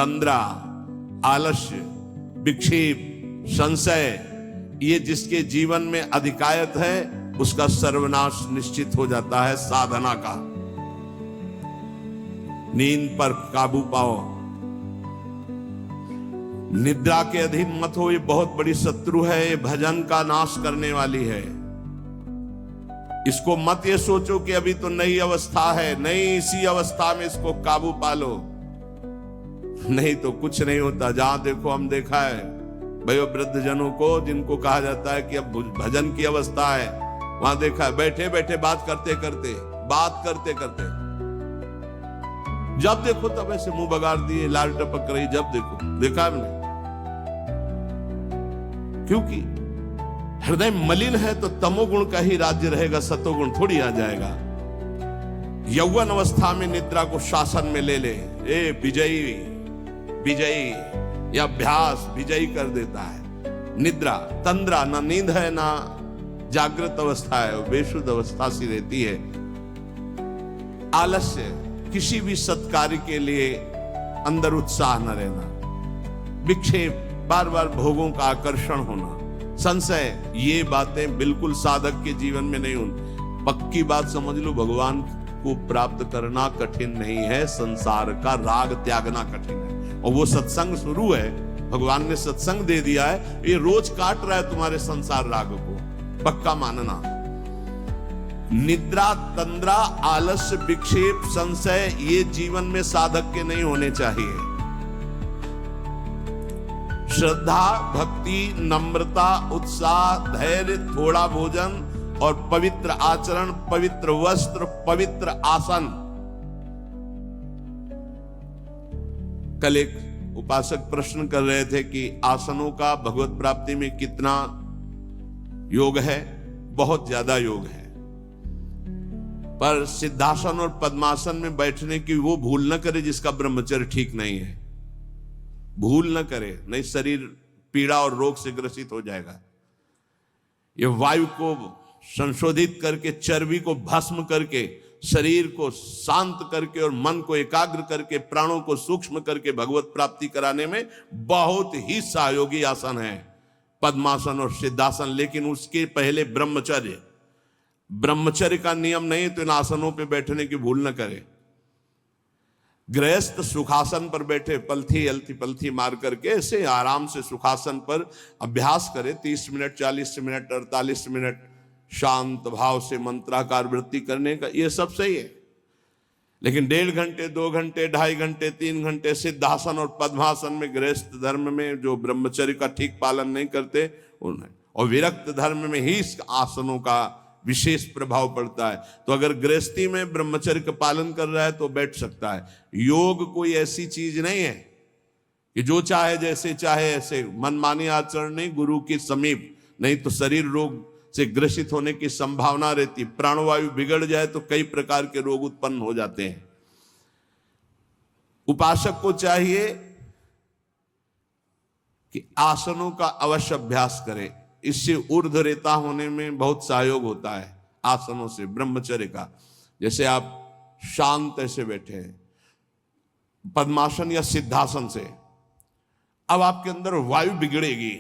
तंद्रा, आलस्य, विक्षेप, संशय, ये जिसके जीवन में अधिकायत है उसका सर्वनाश निश्चित हो जाता है साधना का। नींद पर काबू पाओ, निद्रा के अधीन मत हो, ये बहुत बड़ी शत्रु है, ये भजन का नाश करने वाली है। इसको मत ये सोचो कि अभी तो नई अवस्था है, नहीं, इसी अवस्था में इसको काबू पालो, नहीं तो कुछ नहीं होता। जहां देखो, हम देखा है भयो वृद्ध जनों को जिनको कहा जाता है कि अब भजन की अवस्था है, वहां देखा है बैठे बैठे बात करते करते जब देखो तब ऐसे मुंह बगाड़ दिए, लाल टपक रही, जब देखो, देखा हमने। क्योंकि हृदय मलिन है तो तमोगुण का ही राज्य रहेगा, सतोगुण थोड़ी आ जाएगा। यौवन अवस्था में निद्रा को शासन में ले ले, ए विजयी या अभ्यास विजयी कर देता है। निद्रा, तंद्रा, ना नींद है ना जागृत अवस्था है, बेशुद्ध अवस्था सी रहती है। आलस्य, किसी भी सत्कार्य के लिए अंदर उत्साह न रहना। विक्षेप, बार बार भोगों का आकर्षण होना। संशय, ये बातें बिल्कुल साधक के जीवन में नहीं होती। पक्की बात समझ लो, भगवान को प्राप्त करना कठिन नहीं है, संसार का राग त्यागना कठिन है। और वो सत्संग शुरू है, भगवान ने सत्संग दे दिया है, ये रोज काट रहा है तुम्हारे संसार राग को, पक्का मानना। निद्रा, तंद्रा, आलस्य, विक्षेप, संशय, ये जीवन में साधक के नहीं होने चाहिए। श्रद्धा, भक्ति, नम्रता, उत्साह, धैर्य, थोड़ा भोजन और पवित्र आचरण, पवित्र वस्त्र, पवित्र आसन। कल एक उपासक प्रश्न कर रहे थे कि आसनों का भगवत प्राप्ति में कितना योग है। बहुत ज्यादा योग है, पर सिद्धासन और पद्मासन में बैठने की वो भूल न करे जिसका ब्रह्मचर्य ठीक नहीं है। भूल न करे, नहीं शरीर पीड़ा और रोग से ग्रसित हो जाएगा। ये वायु को संशोधित करके, चर्बी को भस्म करके, शरीर को शांत करके और मन को एकाग्र करके, प्राणों को सूक्ष्म करके भगवत प्राप्ति कराने में बहुत ही सहयोगी आसन है पद्मासन और सिद्धासन। लेकिन उसके पहले ब्रह्मचर्य का नियम नहीं, तो इन आसनों पे बैठने की भूल न करे। गृहस्थ सुखासन पर बैठे, पलथी अलथी पलथी मार करके ऐसे आराम से सुखासन पर अभ्यास करे। 30 मिनट, 40 मिनट, 48 मिनट शांत भाव से मंत्राकार वृत्ति करने का, ये सब सही है। लेकिन 1.5 घंटे, 2 घंटे, 2.5 घंटे, 3 घंटे सिद्धासन और पद्मासन में, गृहस्थ धर्म में जो ब्रह्मचर्य का ठीक पालन नहीं करते उन्हें, और विरक्त धर्म में ही इस आसनों का विशेष प्रभाव पड़ता है। तो अगर गृहस्थी में ब्रह्मचर्य का पालन कर रहा है तो बैठ सकता है। योग कोई ऐसी चीज नहीं है कि जो चाहे जैसे चाहे ऐसे मनमानी आचरण नहीं, गुरु के समीप, नहीं तो शरीर रोग से ग्रसित होने की संभावना रहती। प्राणवायु बिगड़ जाए तो कई प्रकार के रोग उत्पन्न हो जाते हैं। उपासक को चाहिए कि आसनों का अवश्य अभ्यास करे। इससे ऊर्ध्वरेता होने में बहुत सहयोग होता है आसनों से, ब्रह्मचर्य का। जैसे आप शांत ऐसे बैठे हैं पद्मासन या सिद्धासन से, अब आपके अंदर वायु बिगड़ेगी,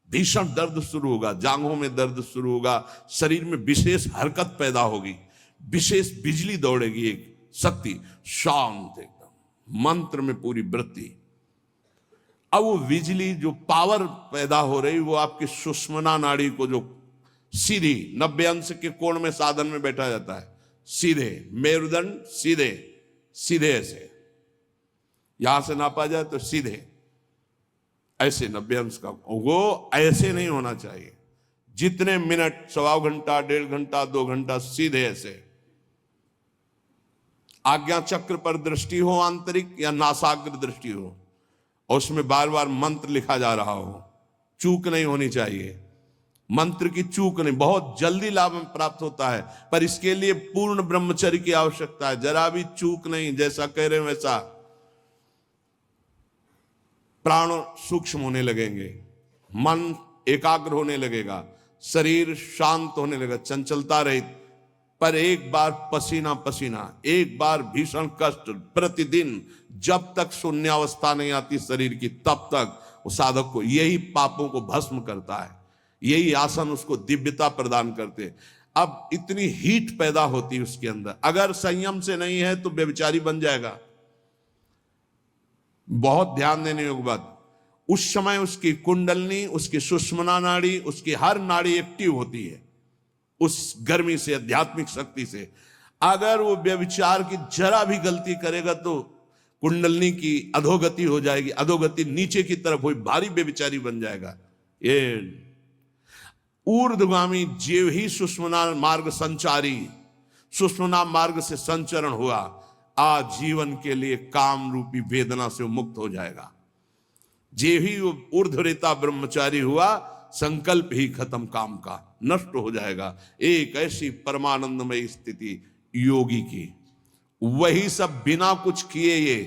भीषण दर्द शुरू होगा, जांघों में दर्द शुरू होगा, शरीर में विशेष हरकत पैदा होगी, विशेष बिजली दौड़ेगी, एक शक्ति, शांत एकदम, मंत्र में पूरी वृत्ति। अब वो बिजली जो पावर पैदा हो रही, वो आपकी सुषुम्ना नाड़ी को, जो सीधी 90 अंश के कोण में साधन में बैठा जाता है, सीधे मेरुदंड, सीधे सीधे ऐसे, यहां से नापा जाए तो सीधे ऐसे 90 अंश का, वो ऐसे नहीं होना चाहिए। जितने मिनट, 1.25 घंटा, 1.5 घंटा, 2 घंटा सीधे ऐसे। आज्ञा चक्र पर दृष्टि हो आंतरिक या नासाग्र दृष्टि हो, और उसमें बार बार मंत्र लिखा जा रहा हो, चूक नहीं होनी चाहिए। मंत्र की चूक नहीं, बहुत जल्दी लाभ प्राप्त होता है, पर इसके लिए पूर्ण ब्रह्मचर्य की आवश्यकता है। जरा भी चूक नहीं, जैसा कह रहे हैं वैसा। प्राण सूक्ष्म होने लगेंगे, मन एकाग्र होने लगेगा, शरीर शांत होने लगेगा, चंचलता रहित, पर एक बार पसीना पसीना, एक बार भीषण कष्ट प्रतिदिन, जब तक शून्यावस्था नहीं आती शरीर की, तब तक वो साधक को यही पापों को भस्म करता है। यही आसन उसको दिव्यता प्रदान करते हैं। अब इतनी हीट पैदा होती है उसके अंदर, अगर संयम से नहीं है तो व्यभिचारी बन जाएगा। बहुत ध्यान देने योग्य बात, उस समय उसकी कुंडलनी, उसकी सुषुम्ना नाड़ी, उसकी हर नाड़ी एक्टिव होती है उस गर्मी से, आध्यात्मिक शक्ति से। अगर वो व्यभिचार की जरा भी गलती करेगा तो कुंडलनी की अधोगति हो जाएगी, अधोगति नीचे की तरफ हुई, भारी व्यभिचारी बन जाएगा। ये ऊर्ध्वगामी जीव ही सुषुम्ना मार्ग संचारी, सुषुम्ना मार्ग से संचरण हुआ, आजीवन के लिए काम रूपी वेदना से मुक्त हो जाएगा। जीव ही ऊर्ध्वरेता ब्रह्मचारी हुआ, संकल्प ही खत्म काम का, नष्ट हो जाएगा। एक ऐसी परमानंदमय स्थिति योगी की, वही सब बिना कुछ किए ये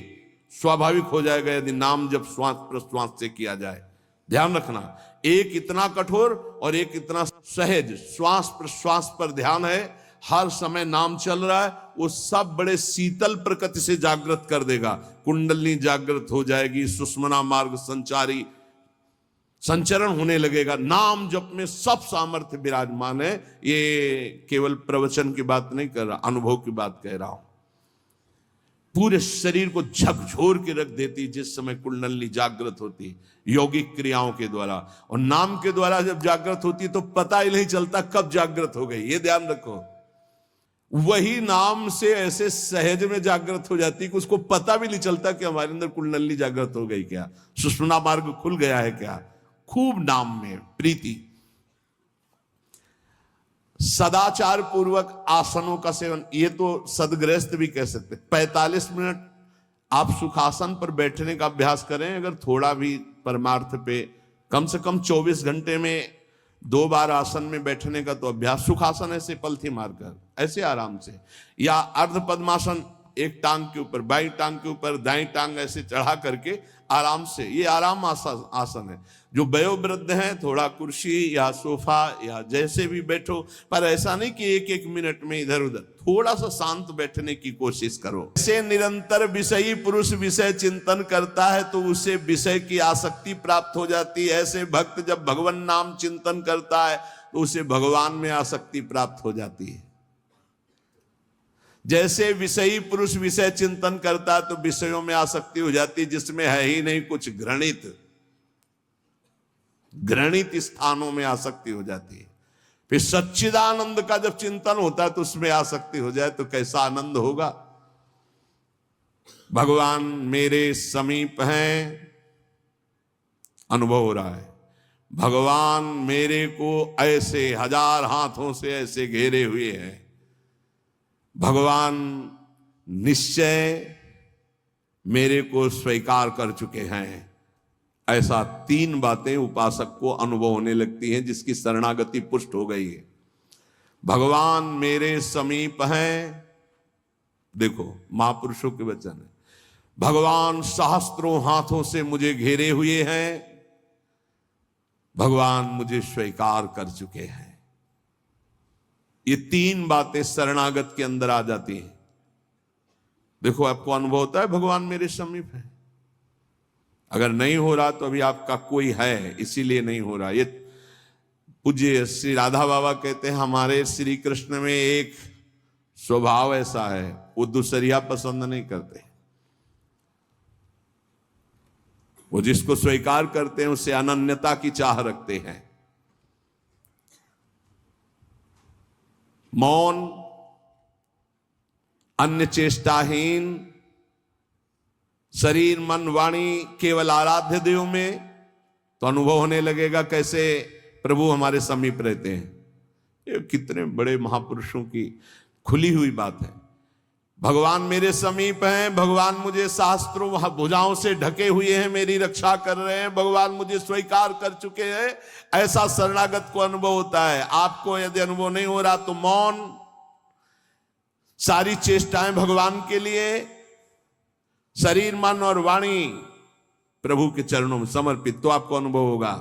स्वाभाविक हो जाएगा यदि नाम जब श्वास प्रश्वास से किया जाए। ध्यान रखना, एक इतना कठोर और एक इतना सहज, श्वास प्रश्वास पर ध्यान है, हर समय नाम चल रहा है, वो सब बड़े शीतल प्रकृति से जागृत कर देगा। कुंडलनी जागृत हो जाएगी, सुषुम्ना मार्ग संचारी संचरण होने लगेगा। नाम जप में सब सामर्थ्य विराजमान है। ये केवल प्रवचन की बात नहीं कर रहा, अनुभव की बात कह रहा हूं। पूरे शरीर को झकझोर के रख देती जिस समय कुंडलनी जागृत होती यौगिक क्रियाओं के द्वारा, और नाम के द्वारा जब जागृत होती तो पता ही नहीं चलता कब जागृत हो गई। ये ध्यान रखो, वही नाम से ऐसे सहज में जागृत हो जाती कि उसको पता भी नहीं चलता कि हमारे अंदर कुंडलनी जागृत हो गई क्या, सुषुम्ना मार्ग खुल गया है क्या। खूब नाम में प्रीति। सदाचार पूर्वक आसनों का सेवन, ये तो सदगृहस्थ भी कह सकते। 45 मिनट आप सुखासन पर बैठने का अभ्यास करें। अगर थोड़ा भी परमार्थ पे, कम से कम 24 घंटे में 2 बार आसन में बैठने का तो अभ्यास। सुखासन ऐसे पलथी मारकर ऐसे आराम से, या अर्ध पद्मासन, एक टांग के ऊपर, बाई टांग के ऊपर दाई टांग ऐसे चढ़ा करके आराम से, ये आराम आसन है। जो वयोवृद्ध हैं थोड़ा कुर्सी या सोफा या जैसे भी बैठो, पर ऐसा नहीं कि एक एक मिनट में इधर उधर, थोड़ा सा शांत बैठने की कोशिश करो। ऐसे निरंतर विषयी पुरुष विषय चिंतन करता है तो उसे विषय की आसक्ति प्राप्त हो जाती है। ऐसे भक्त जब भगवान नाम चिंतन करता है तो उसे भगवान में आसक्ति प्राप्त हो जाती है। जैसे विषयी पुरुष विषय चिंतन करता है तो विषयों में आसक्ति हो जाती है जिसमें है ही नहीं कुछ, घृणित स्थानों में आसक्ति हो जाती है। फिर सच्चिदानंद का जब चिंतन होता है तो उसमें आसक्ति हो जाए तो कैसा आनंद होगा। भगवान मेरे समीप हैं, अनुभव हो रहा है। भगवान मेरे को ऐसे 1000 हाथों से ऐसे घेरे हुए हैं। भगवान निश्चय मेरे को स्वीकार कर चुके हैं। ऐसा 3 बातें उपासक को अनुभव होने लगती हैं जिसकी शरणागति पुष्ट हो गई है। भगवान मेरे समीप हैं, देखो महापुरुषों के वचन है। भगवान सहस्त्रों हाथों से मुझे घेरे हुए हैं। भगवान मुझे स्वीकार कर चुके हैं। ये 3 बातें शरणागत के अंदर आ जाती हैं। देखो आपको अनुभव होता है भगवान मेरे समीप है। अगर नहीं हो रहा तो अभी आपका कोई है, इसीलिए नहीं हो रहा। ये पूज्य श्री राधा बाबा कहते हैं हमारे श्री कृष्ण में एक स्वभाव ऐसा है, वो दूसरिया पसंद नहीं करते। वो जिसको स्वीकार करते हैं उससे अनन्यता की चाह रखते हैं। मौन, अन्य चेष्टाहीन, शरीर मन वाणी केवल आराध्य देव में, तो अनुभव होने लगेगा कैसे प्रभु हमारे समीप रहते हैं। ये कितने बड़े महापुरुषों की खुली हुई बात है। भगवान मेरे समीप हैं, भगवान मुझे शास्त्रों भुजाओं से ढके हुए हैं, मेरी रक्षा कर रहे हैं, भगवान मुझे स्वीकार कर चुके हैं। ऐसा शरणागत को अनुभव होता है। आपको यदि अनुभव नहीं हो रहा तो मौन, सारी चेष्टाएं भगवान के लिए, शरीर मन और वाणी प्रभु के चरणों में समर्पित, तो आपको अनुभव होगा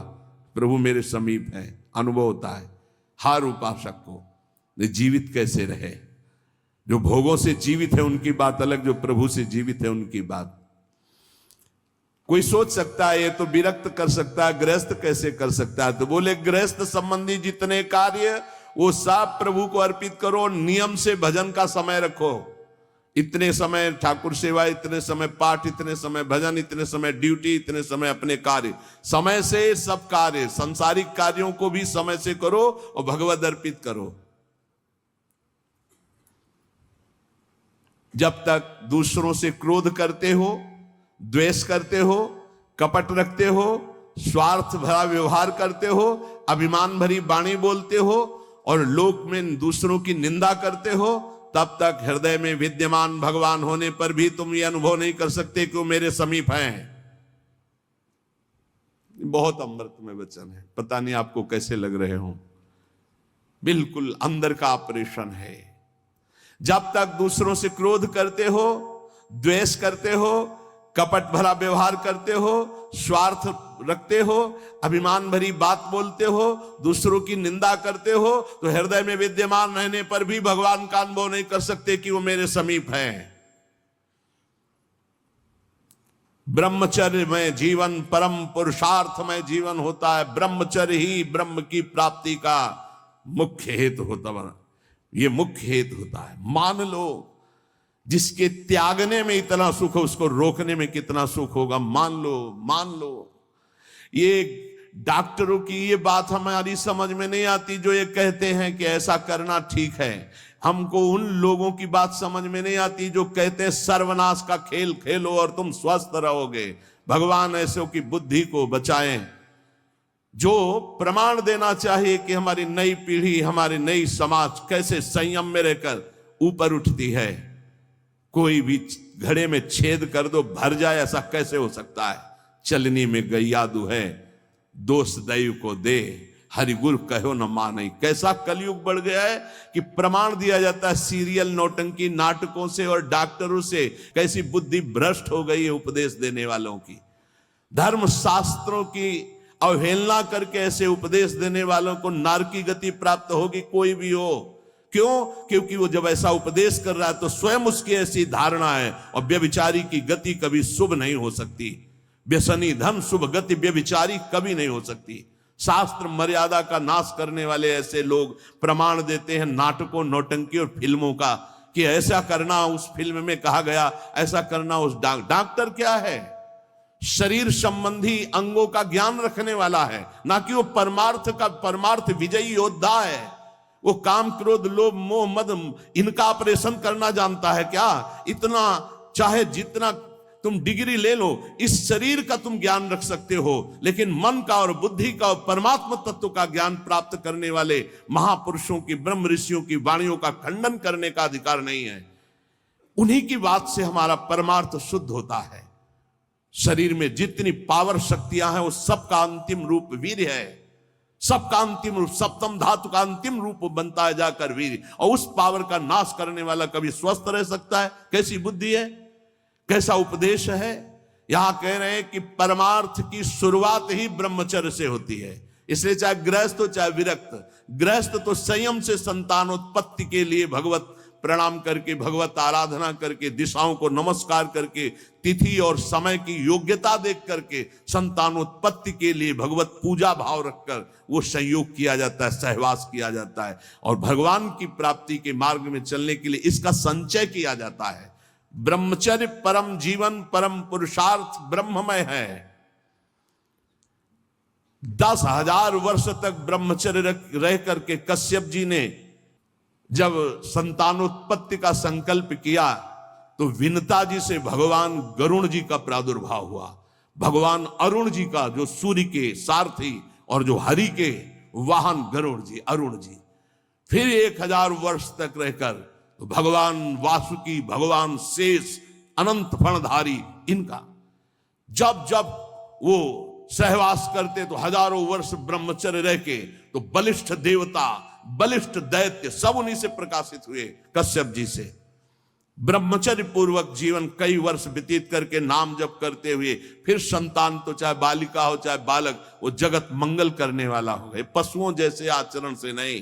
प्रभु मेरे समीप है। अनुभव होता है हर उपासक को। जीवित कैसे रहे। जो भोगों से जीवित है उनकी बात अलग, जो प्रभु से जीवित है उनकी बात। कोई सोच सकता है ये तो विरक्त कर सकता है, गृहस्थ कैसे कर सकता है? तो बोले गृहस्थ संबंधी जितने कार्य वो सब प्रभु को अर्पित करो, नियम से भजन का समय रखो। इतने समय ठाकुर सेवा, इतने समय पाठ, इतने समय भजन, इतने समय ड्यूटी, इतने समय अपने कार्य, समय से सब कार्य, सांसारिक कार्यों को भी समय से करो और भगवत अर्पित करो। जब तक दूसरों से क्रोध करते हो, द्वेष करते हो, कपट रखते हो, स्वार्थ भरा व्यवहार करते हो, अभिमान भरी वाणी बोलते हो और लोक में दूसरों की निंदा करते हो, तब तक हृदय में विद्यमान भगवान होने पर भी तुम ये अनुभव नहीं कर सकते कि वो मेरे समीप हैं। बहुत अमृत में वचन है, पता नहीं आपको कैसे लग रहे हो, बिल्कुल अंदर का ऑपरेशन है। जब तक दूसरों से क्रोध करते हो, द्वेष करते हो, कपट भरा व्यवहार करते हो, स्वार्थ रखते हो, अभिमान भरी बात बोलते हो, दूसरों की निंदा करते हो, तो हृदय में विद्यमान रहने पर भी भगवान का अनुभव नहीं कर सकते कि वो मेरे समीप हैं। ब्रह्मचर्य में जीवन परम पुरुषार्थ में जीवन होता है। ब्रह्मचर्य ही ब्रह्म की प्राप्ति का मुख्य हेतु होता है। ये मुख्य हेतु होता है। मान लो जिसके त्यागने में इतना सुख है, उसको रोकने में कितना सुख होगा। मान लो ये डॉक्टरों की ये बात हमारी समझ में नहीं आती जो ये कहते हैं कि ऐसा करना ठीक है। हमको उन लोगों की बात समझ में नहीं आती जो कहते हैं सर्वनाश का खेल खेलो और तुम स्वस्थ रहोगे। भगवान ऐसों की बुद्धि को बचाएं जो प्रमाण देना चाहिए कि हमारी नई पीढ़ी, हमारी नई समाज कैसे संयम में रहकर ऊपर उठती है। कोई भी घड़े में छेद कर दो भर जाए, ऐसा कैसे हो सकता है? चलनी में गैयादू है, दोष दैव को दे, हरिगुरु कहो न माने। कैसा कलयुग बढ़ गया है कि प्रमाण दिया जाता है सीरियल नौटंकी नाटकों से और डॉक्टरों से। कैसी बुद्धि भ्रष्ट हो गई है उपदेश देने वालों की। धर्म शास्त्रों की अवहेलना करके ऐसे उपदेश देने वालों को नारकी गति प्राप्त होगी, कोई भी हो। क्यों? क्योंकि वो जब ऐसा उपदेश कर रहा है तो स्वयं उसकी ऐसी धारणा है। और व्यभिचारी की गति कभी शुभ नहीं हो सकती। व्यसनी धन शुभ गति व्यभिचारी कभी नहीं हो सकती। शास्त्र मर्यादा का नाश करने वाले ऐसे लोग प्रमाण देते हैं नाटकों, नौटंकी और फिल्मों का कि ऐसा करना उस फिल्म में कहा गया, ऐसा करना उस। डॉक्टर क्या है? शरीर संबंधी अंगों का ज्ञान रखने वाला है, ना कि वो परमार्थ विजयी योद्धा है। वो काम, क्रोध, लोभ, मोह, मद इनका ऑपरेशन करना जानता है क्या? इतना चाहे जितना तुम डिग्री ले लो, इस शरीर का तुम ज्ञान रख सकते हो, लेकिन मन का और बुद्धि का और परमात्मा तत्व का ज्ञान प्राप्त करने वाले महापुरुषों की, ब्रह्म ऋषियों की वाणियों का खंडन करने का अधिकार नहीं है। उन्हीं की बात से हमारा परमार्थ शुद्ध होता है। शरीर में जितनी पावर शक्तियां हैं वो सबका अंतिम रूप वीर है। सबका अंतिम रूप, सप्तम धातु का अंतिम रूप बनता है जाकर वीर। और उस पावर का नाश करने वाला कभी स्वस्थ रह सकता है? कैसी बुद्धि है, कैसा उपदेश है। यहां कह रहे हैं कि परमार्थ की शुरुआत ही ब्रह्मचर्य से होती है। इसलिए चाहे गृहस्थ हो चाहे विरक्त, गृहस्थ तो संयम से संतानोत्पत्ति के लिए भगवत प्रणाम करके, भगवत आराधना करके, दिशाओं को नमस्कार करके, तिथि और समय की योग्यता देख करके संतानोत्पत्ति के लिए भगवत पूजा भाव रखकर वो संयोग किया जाता है, सहवास किया जाता है। और भगवान की प्राप्ति के मार्ग में चलने के लिए इसका संचय किया जाता है। ब्रह्मचर्य परम जीवन, परम पुरुषार्थ ब्रह्ममय है। 10,000 वर्ष तक ब्रह्मचर्य रह करके कश्यप जी ने जब संतानोत्पत्ति का संकल्प किया तो विनता जी से भगवान गरुण जी का प्रादुर्भाव हुआ। भगवान अरुण जी का, जो सूर्य के सारथी और जो हरि के वाहन गरुण जी, अरुण जी। फिर 1000 वर्ष तक रहकर तो भगवान वासुकी, भगवान शेष, अनंत फणधारी, इनका जब जब वो सहवास करते तो हजारों वर्ष ब्रह्मचर्य रह के तो बलिष्ठ देवता, बलिष्ठ दैत्य सब उन्हीं से प्रकाशित हुए, कश्यप जी से। ब्रह्मचर्य पूर्वक जीवन कई वर्ष व्यतीत करके नाम जप करते हुए फिर संतान, तो चाहे बालिका हो चाहे बालक, वो जगत मंगल करने वाला हो गए, पशुओं जैसे आचरण से नहीं।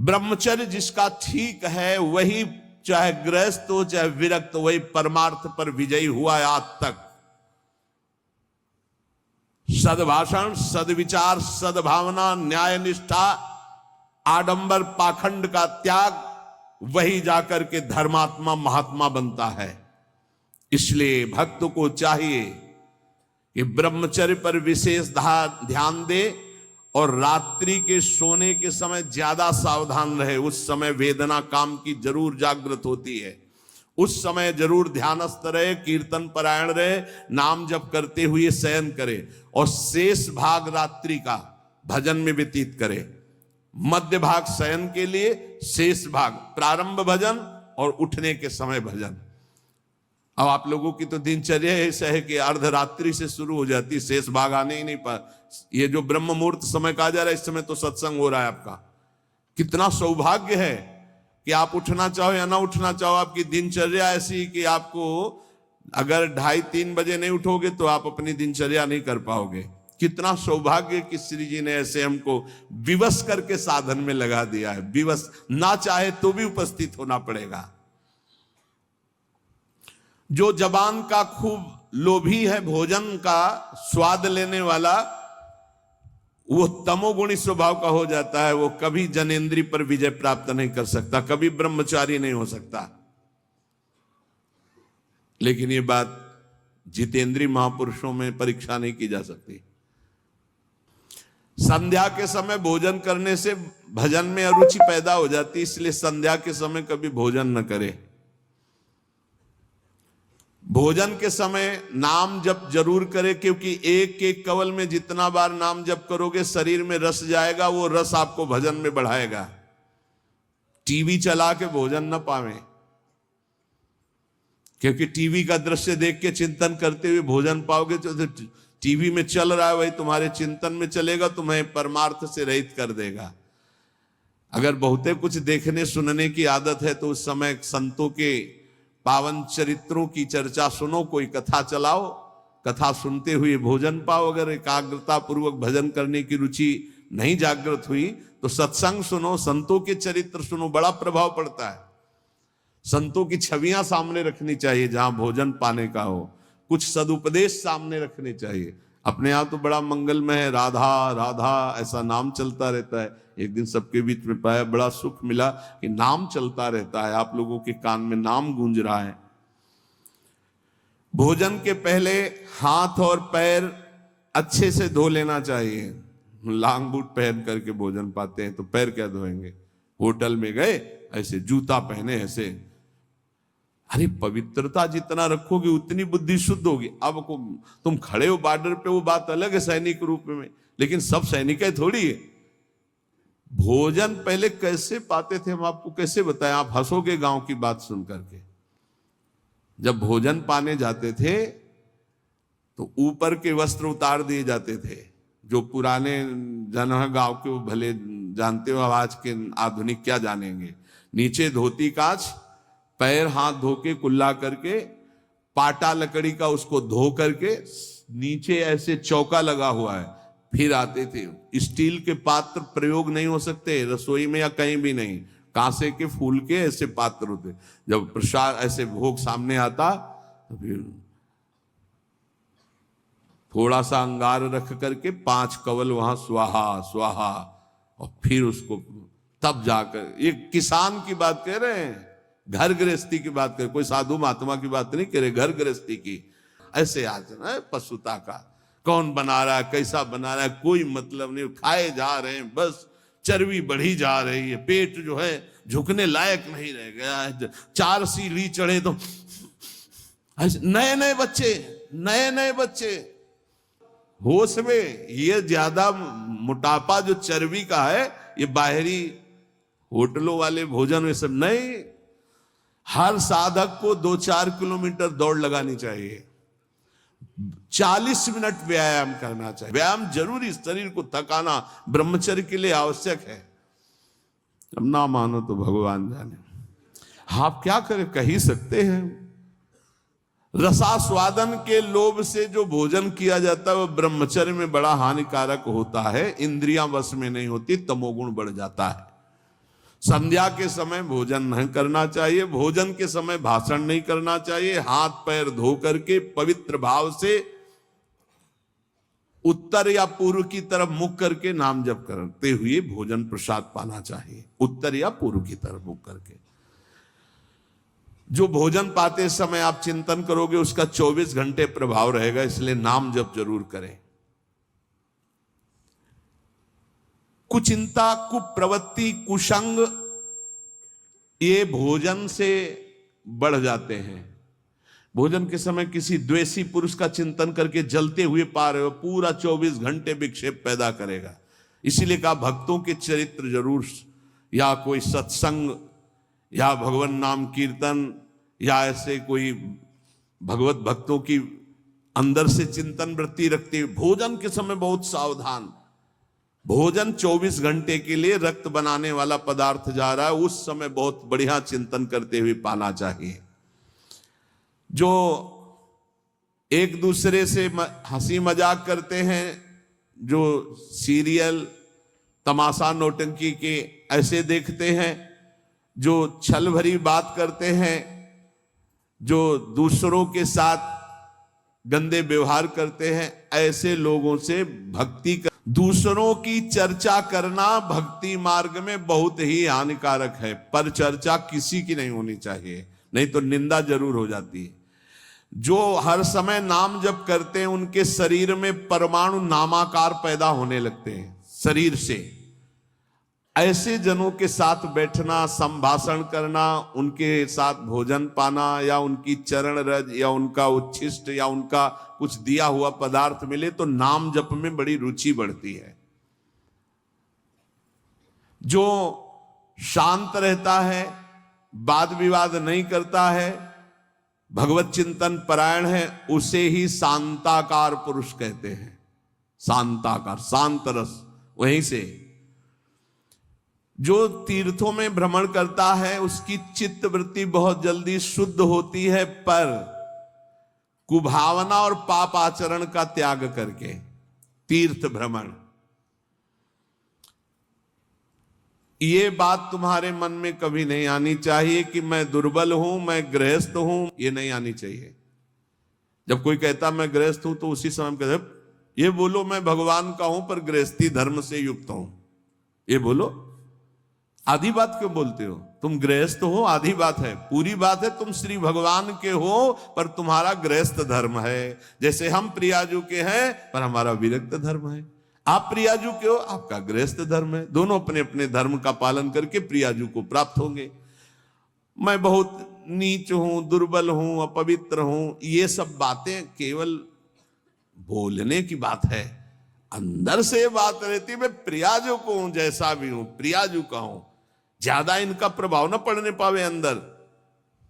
ब्रह्मचर्य जिसका ठीक है वही, चाहे गृहस्थ हो चाहे विरक्त, वही परमार्थ पर विजयी हुआ है आज तक। सद्भाषण, सद्विचार, सद्भावना, न्याय निष्ठा, आडंबर पाखंड का त्याग, वही जाकर के धर्मात्मा महात्मा बनता है। इसलिए भक्त को चाहिए कि ब्रह्मचर्य पर विशेष ध्यान दे और रात्रि के सोने के समय ज्यादा सावधान रहे। उस समय वेदना काम की जरूर जागृत होती है, उस समय जरूर ध्यानस्थ रहे, कीर्तन परायण रहे, नाम जप करते हुए शयन करे और शेष भाग रात्रि का भजन में व्यतीत करे। मध्य भाग शयन के लिए, शेष भाग प्रारंभ भजन और उठने के समय भजन। अब आप लोगों की तो दिनचर्या ऐसा है कि अर्धरात्रि से शुरू हो जाती, शेष भाग आने ही नहीं पा। ये जो ब्रह्म मुहूर्त समय कहा जा रहा है, इस समय तो सत्संग हो रहा है आपका। कितना सौभाग्य है कि आप उठना चाहो या ना उठना चाहो, आपकी दिनचर्या ऐसी कि आपको अगर 2:30-3 बजे नहीं उठोगे तो आप अपनी दिनचर्या नहीं कर पाओगे। कितना सौभाग्य कि श्री जी ने ऐसे हमको विवश करके साधन में लगा दिया है। विवश ना चाहे तो भी उपस्थित होना पड़ेगा। जो जबान का खूब लोभी है, भोजन का स्वाद लेने वाला, वो तमोगुणी स्वभाव का हो जाता है। वो कभी जनेंद्री पर विजय प्राप्त नहीं कर सकता, कभी ब्रह्मचारी नहीं हो सकता। लेकिन ये बात जितेंद्रीय महापुरुषों में परीक्षा नहीं की जा सकती। संध्या के समय भोजन करने से भजन में अरुचि पैदा हो जाती, इसलिए संध्या के समय कभी भोजन न करे। भोजन के समय नाम जप जरूर करे, क्योंकि एक एक कवल में जितना बार नाम जप करोगे शरीर में रस जाएगा, वो रस आपको भजन में बढ़ाएगा। टीवी चला के भोजन न पावे, क्योंकि टीवी का दृश्य देख के चिंतन करते हुए भोजन पाओगे तो टीवी में चल रहा है वही तुम्हारे चिंतन में चलेगा, तुम्हें परमार्थ से रहित कर देगा। अगर बहुते कुछ देखने सुनने की आदत है तो उस समय संतों के पावन चरित्रों की चर्चा सुनो, कोई कथा चलाओ, कथा सुनते हुए भोजन पाओ। अगर एकाग्रता पूर्वक भजन करने की रुचि नहीं जागृत हुई तो सत्संग सुनो, संतों के चरित्र सुनो, बड़ा प्रभाव पड़ता है। संतों की छवियां सामने रखनी चाहिए जहां भोजन पाने का हो, कुछ सदुपदेश सामने रखने चाहिए। अपने आप तो बड़ा मंगलमय है, राधा राधा ऐसा नाम चलता रहता है। एक दिन सबके बीच में पाया, बड़ा सुख मिला कि नाम चलता रहता है, आप लोगों के कान में नाम गूंज रहा है। भोजन के पहले हाथ और पैर अच्छे से धो लेना चाहिए। लांग बूट पहन करके भोजन पाते हैं तो पैर क्या धोएंगे। होटल में गए ऐसे जूता पहने ऐसे, अरे पवित्रता जितना रखोगे उतनी बुद्धि शुद्ध होगी। अब तुम खड़े हो बॉर्डर पे, वो बात अलग है सैनिक रूप में, लेकिन सब सैनिक है थोड़ी है। भोजन पहले कैसे पाते थे हम आपको कैसे बताएं, आप हंसोगे गांव की बात सुन करके। जब भोजन पाने जाते थे तो ऊपर के वस्त्र उतार दिए जाते थे। जो पुराने जन है गांव के वो भले जानते हो, आज के आधुनिक क्या जानेंगे। नीचे धोती कांच, पैर हाथ धो के कुल्ला करके, पाटा लकड़ी का उसको धो करके, नीचे ऐसे चौका लगा हुआ है, फिर आते थे। स्टील के पात्र प्रयोग नहीं हो सकते रसोई में या कहीं भी नहीं, कांसे के फूल के ऐसे पात्र होते। जब प्रसाद ऐसे भोग सामने आता तो फिर थोड़ा सा अंगार रख करके 5 कवल वहां स्वाहा स्वाहा, और फिर उसको तब जाकर, ये किसान की बात कह रहे हैं, घर गृहस्थी की बात कर, कोई साधु महात्मा की बात नहीं कह रहे, घर गृहस्थी की। ऐसे आज ना पशुता का कौन बना रहा है, कैसा बना रहा है, कोई मतलब नहीं, खाए जा रहे हैं बस, चर्बी बढ़ी जा रही है, पेट जो है झुकने लायक नहीं रह गया है। 4 सीढ़ी चढ़े तो नए नए बच्चे होश में। ये ज्यादा मोटापा जो चर्बी का है ये बाहरी होटलों वाले भोजन में सब नहीं। हर साधक को 2-4 किलोमीटर दौड़ लगानी चाहिए, 40 मिनट व्यायाम करना चाहिए। व्यायाम जरूरी, शरीर को थकाना ब्रह्मचर्य के लिए आवश्यक है। अब ना मानो तो भगवान जाने, आप क्या करें, कह ही सकते हैं। रसास्वादन के लोभ से जो भोजन किया जाता है वो ब्रह्मचर्य में बड़ा हानिकारक होता है। इंद्रियां वश में नहीं होती, तमोगुण बढ़ जाता है। संध्या के समय भोजन नहीं करना चाहिए, भोजन के समय भाषण नहीं करना चाहिए, हाथ पैर धो करके पवित्र भाव से उत्तर या पूर्व की तरफ मुख करके नाम जप करते हुए भोजन प्रसाद पाना चाहिए, उत्तर या पूर्व की तरफ मुख करके। जो भोजन पाते समय आप चिंतन करोगे उसका 24 घंटे प्रभाव रहेगा, इसलिए नाम जप जरूर करें। कुचिंता, कुप्रवृत्ति, कुसंग ये भोजन से बढ़ जाते हैं। भोजन के समय किसी द्वेषी पुरुष का चिंतन करके जलते हुए पा रहे हो, पूरा 24 घंटे विक्षेप पैदा करेगा। इसीलिए कहा भक्तों के चरित्र जरूर, या कोई सत्संग या भगवान नाम कीर्तन या ऐसे कोई भगवत भक्तों की अंदर से चिंतन वृत्ति रखते हुए भोजन के समय बहुत सावधान। भोजन 24 घंटे के लिए रक्त बनाने वाला पदार्थ जा रहा है, उस समय बहुत बढ़िया चिंतन करते हुए पाना चाहिए। जो एक दूसरे से हंसी मजाक करते हैं, जो सीरियल तमाशा नौटंकी के ऐसे देखते हैं, जो छल भरी बात करते हैं, जो दूसरों के साथ गंदे व्यवहार करते हैं, ऐसे लोगों से भक्ति कर, दूसरों की चर्चा करना भक्ति मार्ग में बहुत ही हानिकारक है। पर चर्चा किसी की नहीं होनी चाहिए, नहीं तो निंदा जरूर हो जाती है। जो हर समय नाम जप करते हैं उनके शरीर में परमाणु नामाकार पैदा होने लगते हैं शरीर से। ऐसे जनों के साथ बैठना, संभाषण करना, उनके साथ भोजन पाना, या उनकी चरण रज या उनका उच्छिष्ट या उनका कुछ दिया हुआ पदार्थ मिले तो नाम जप में बड़ी रुचि बढ़ती है। जो शांत रहता है, वाद विवाद नहीं करता है, भगवत चिंतन परायण है, उसे ही शांताकार पुरुष कहते हैं। शांताकार, शांत रस। वहीं से जो तीर्थों में भ्रमण करता है उसकी चित्त वृत्ति बहुत जल्दी शुद्ध होती है, पर कुभावना और पाप आचरण का त्याग करके तीर्थ भ्रमण। ये बात तुम्हारे मन में कभी नहीं आनी चाहिए कि मैं दुर्बल हूं, मैं गृहस्थ हूं, ये नहीं आनी चाहिए। जब कोई कहता मैं गृहस्थ हूं तो उसी समय कहते ये बोलो मैं भगवान का हूं पर गृहस्थी धर्म से युक्त हूं। ये बोलो, आधी बात क्यों बोलते हो? तुम गृहस्थ हो, आधी बात है। पूरी बात है तुम श्री भगवान के हो पर तुम्हारा गृहस्थ धर्म है। जैसे हम प्रियाजू के हैं पर हमारा विरक्त धर्म है। आप प्रियाजू के हो, आपका गृहस्थ धर्म है। दोनों अपने अपने धर्म का पालन करके प्रियाजू को प्राप्त होंगे। मैं बहुत नीच हूं, दुर्बल हूं, अपवित्र हूं, ये सब बातें केवल बोलने की बात है। अंदर से बात रहती मैं प्रियाजू को हूं, जैसा भी हूं प्रियाजू का हूं। ज्यादा इनका प्रभाव ना पड़ने पावे अंदर,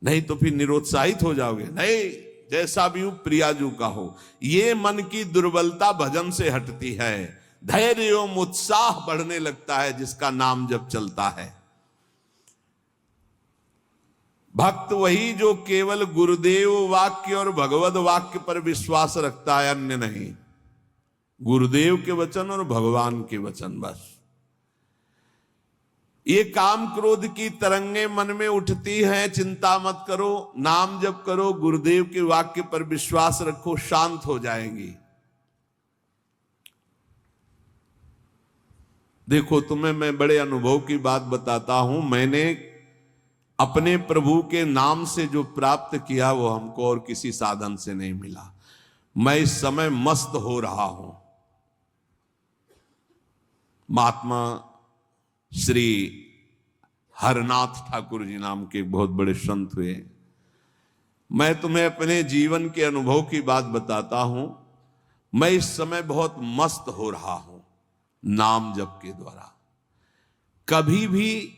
नहीं तो फिर निरुत्साहित हो जाओगे। नहीं, जैसा भी हूं प्रियाजू का हो। ये मन की दुर्बलता भजन से हटती है, धैर्य एवं उत्साह बढ़ने लगता है जिसका नाम जब चलता है। भक्त वही जो केवल गुरुदेव वाक्य और भगवत वाक्य पर विश्वास रखता है, अन्य नहीं। गुरुदेव के वचन और भगवान के वचन बस। ये काम क्रोध की तरंगे मन में उठती हैं, चिंता मत करो, नाम जप करो, गुरुदेव के वाक्य पर विश्वास रखो, शांत हो जाएंगी। देखो तुम्हें मैं बड़े अनुभव की बात बताता हूं। मैंने अपने प्रभु के नाम से जो प्राप्त किया वो हमको और किसी साधन से नहीं मिला। मैं इस समय मस्त हो रहा हूं। महात्मा श्री हरनाथ ठाकुर जी नाम के बहुत बड़े संत हुए। मैं तुम्हें अपने जीवन के अनुभव की बात बताता हूं। मैं इस समय बहुत मस्त हो रहा हूं नाम जप के द्वारा। कभी भी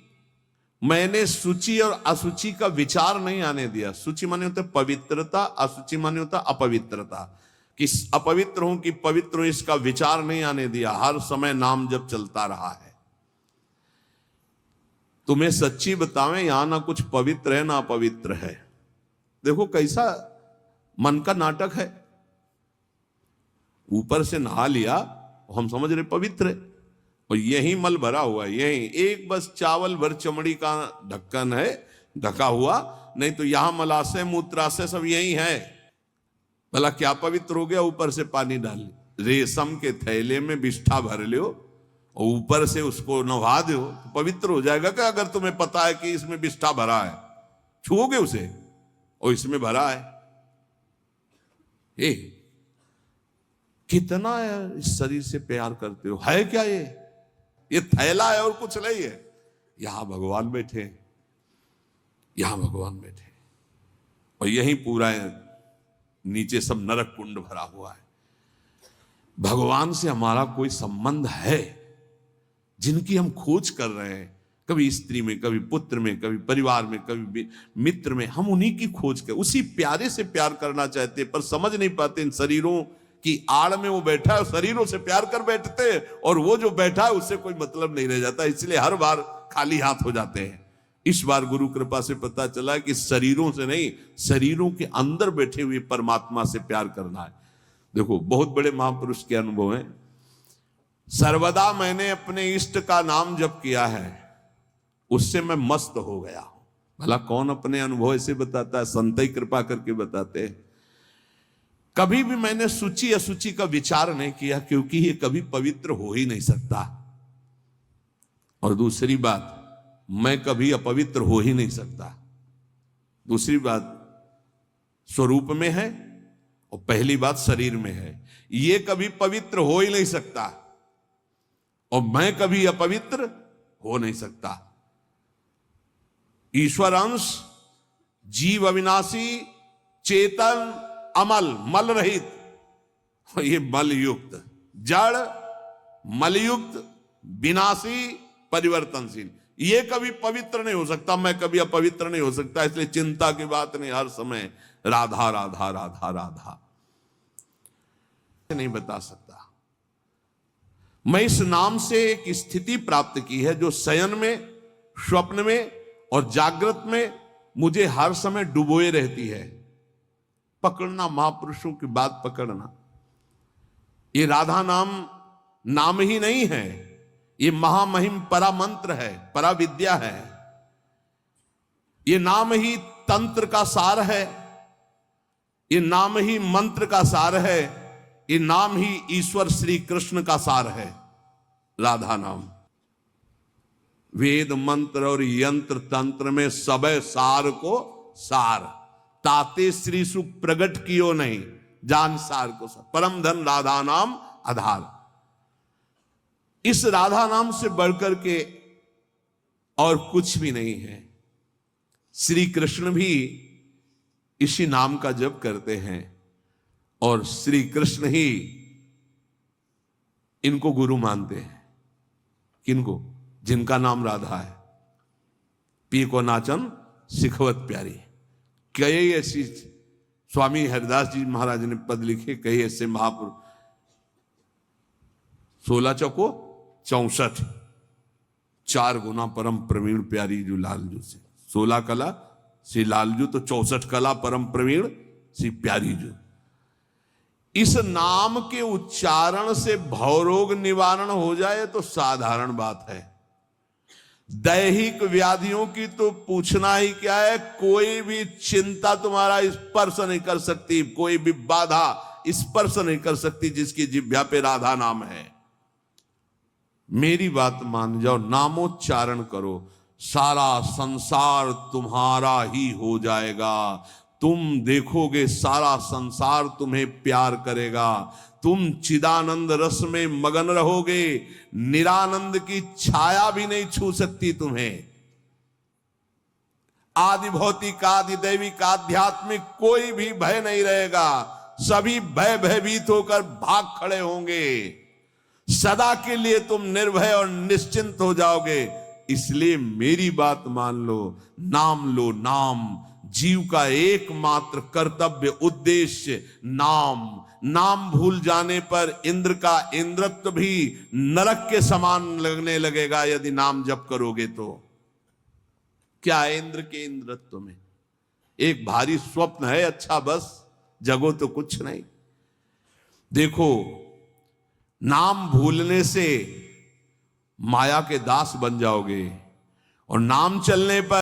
मैंने सूचि और असुचि का विचार नहीं आने दिया। सूचि माने होता पवित्रता, असुचि माने होता अपवित्रता। कि अपवित्र हूं कि पवित्र हूं इसका विचार नहीं आने दिया। हर समय नाम जप चलता रहा है। तुम्हें सच्ची बतावें, यहां ना कुछ पवित्र है ना अपवित्र है। देखो कैसा मन का नाटक है। ऊपर से नहा लिया, हम समझ रहे पवित्र है, और यही मल भरा हुआ है, यही एक बस चावल भर चमड़ी का ढक्कन है ढका हुआ, नहीं तो यहां मलाशय मूत्राशय सब यही है। भला क्या पवित्र हो गया? ऊपर से पानी डाल, रेशम के थैले में बिष्ठा भर लो और ऊपर से उसको नहा दो तो पवित्र हो जाएगा क्या? अगर तुम्हें पता है कि इसमें बिष्ठा भरा है, छुओगे उसे और इसमें भरा है। ए, कितना इस शरीर से प्यार करते हो? है क्या ये थैला है और कुछ नहीं है। यहां भगवान बैठे, यहां भगवान बैठे और यही पूरा नीचे सब नरक कुंड भरा हुआ है। भगवान से हमारा कोई संबंध है जिनकी हम खोज कर रहे हैं, कभी स्त्री में, कभी पुत्र में, कभी परिवार में, कभी मित्र में, हम उन्हीं की खोज कर उसी प्यारे से प्यार करना चाहते पर समझ नहीं पाते इन शरीरों की आड़ में वो बैठा है, शरीरों से प्यार कर बैठते हैं और वो जो बैठा है उससे कोई मतलब नहीं रह जाता, इसलिए हर बार खाली हाथ हो जाते हैं। इस बार गुरु कृपा से पता चला कि शरीरों से नहीं, शरीरों के अंदर बैठे हुए परमात्मा से प्यार करना है। देखो बहुत बड़े महापुरुष के अनुभव हैं। सर्वदा मैंने अपने इष्ट का नाम जप किया है, उससे मैं मस्त हो गया हूं। भला कौन अपने अनुभव ऐसे बताता है? संत ही कृपा करके बताते हैं। कभी भी मैंने सूची असूची का विचार नहीं किया, क्योंकि ये कभी पवित्र हो ही नहीं सकता। और दूसरी बात, मैं कभी अपवित्र हो ही नहीं सकता। दूसरी बात स्वरूप में है और पहली बात शरीर में है, ये कभी पवित्र हो ही नहीं सकता और मैं कभी अपवित्र हो नहीं सकता। ईश्वर अंश, जीव अविनाशी, चेतन, अमल, मल रहित, ये मल युक्त, जड़, मलयुक्त, विनाशी, परिवर्तनशील, ये कभी पवित्र नहीं हो सकता, मैं कभी अपवित्र नहीं हो सकता। इसलिए चिंता की बात नहीं, हर समय राधा राधा राधा राधा नहीं बता सकता। मैं इस नाम से एक स्थिति प्राप्त की है जो शयन में, स्वप्न में और जागृत में मुझे हर समय डुबोए रहती है। पकड़ना, महापुरुषों की बात पकड़ना। ये राधा नाम नाम ही नहीं है, ये महामहिम परा मंत्र है, परा विद्या है। ये नाम ही तंत्र का सार है, ये नाम ही मंत्र का सार है, ये नाम ही ईश्वर श्री कृष्ण का सार है। राधा नाम वेद मंत्र और यंत्र तंत्र में सब सार को सार, ताते श्री सुख प्रगट कियो नहीं, जान सार को सार। परम धन राधा नाम आधार। इस राधा नाम से बढ़कर के और कुछ भी नहीं है। श्री कृष्ण भी इसी नाम का जप करते हैं और श्री कृष्ण ही इनको गुरु मानते हैं। किनको? जिनका नाम राधा है। पी को नाचन सिखवत प्यारी। कई ऐसी स्वामी हरिदास जी महाराज ने पद लिखे, कई ऐसे महापुरुष। 16 चौको 64, 4 गुना परम प्रवीण प्यारी जो लालजू से। 16 कला श्री लालजू तो 64 कला परम प्रवीण श्री प्यारी जो। इस नाम के उच्चारण से भवरोग निवारण हो जाए तो साधारण बात है। दैहिक व्याधियों की तो पूछना ही क्या है। कोई भी चिंता तुम्हारा स्पर्श नहीं कर सकती, कोई भी बाधा स्पर्श नहीं कर सकती जिसकी जिह्वा पे राधा नाम है। मेरी बात मान जाओ, नामोच्चारण करो, सारा संसार तुम्हारा ही हो जाएगा। तुम देखोगे सारा संसार तुम्हें प्यार करेगा। तुम चिदानंद रस में मगन रहोगे, निरानंद की छाया भी नहीं छू सकती तुम्हें। आदि भौतिक, आदि दैविक, आध्यात्मिक कोई भी भय नहीं रहेगा। सभी भयभीत होकर भाग खड़े होंगे। सदा के लिए तुम निर्भय और निश्चिंत हो जाओगे। इसलिए मेरी बात मान लो, नाम लो। नाम जीव का एकमात्र कर्तव्य उद्देश्य नाम। नाम भूल जाने पर इंद्र का इंद्रत्व भी नरक के समान लगने लगेगा यदि नाम जप करोगे तो। क्या है इंद्र के इंद्रत्व में? एक भारी स्वप्न है, अच्छा बस, जगो तो कुछ नहीं। देखो, नाम भूलने से माया के दास बन जाओगे और नाम चलने पर